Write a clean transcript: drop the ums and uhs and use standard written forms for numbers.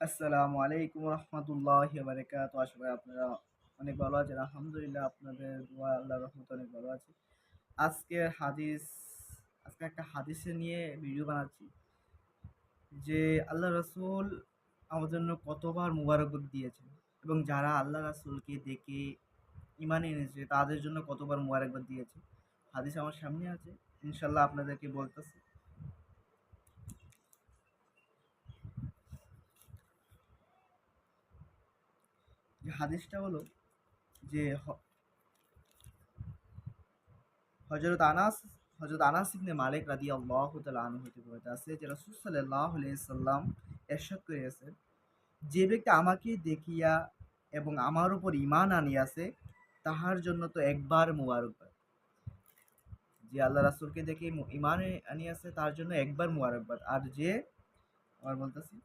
আসসালামু আলাইকুম রহমতুল্লাহি ওয়া বারাকাতুহু। আশা করি আপনারা অনেক ভালো আছেন। আলহামদুলিল্লাহ আপনাদের দোয়া আল্লাহর রহমতে অনেক ভালো আছি। আজকের হাদিস আজকে একটা হাদিসে নিয়ে ভিডিও বানাচ্ছি যে আল্লাহ রাসূল আমাদের জন্য কতবার মুবারকবাদ দিয়েছেন এবং যারা আল্লাহ রাসূলকে দেখে ঈমান এনেছে তাদের জন্য কতবার মুবারকবাদ দিয়েছে। হাদিস আমার সামনে আছে। ইনশাআল্লাহ আপনাদেরকে বলতেছি। যে হাদিসটা হলো যে হযরত আনাস হযরত আনাস ইবনে মালিক রাদিয়াল্লাহু তাআলা আনহু হতে বর্ণিত আছে যে রাসূল সাল্লাল্লাহু আলাইহি সাল্লাম ইরশাদ করিয়াছেন, যে ব্যক্তি আমাকে দেখিয়া এবং আমার উপর ঈমান আনিয়াছে তাহার জন্য তো একবার মুবারকবাদ। যে আল্লাহ রাসূলকে দেখে ঈমান আনিয়াছে তার জন্য একবার মুবারকবাদ। আর যে আবার বলতেছি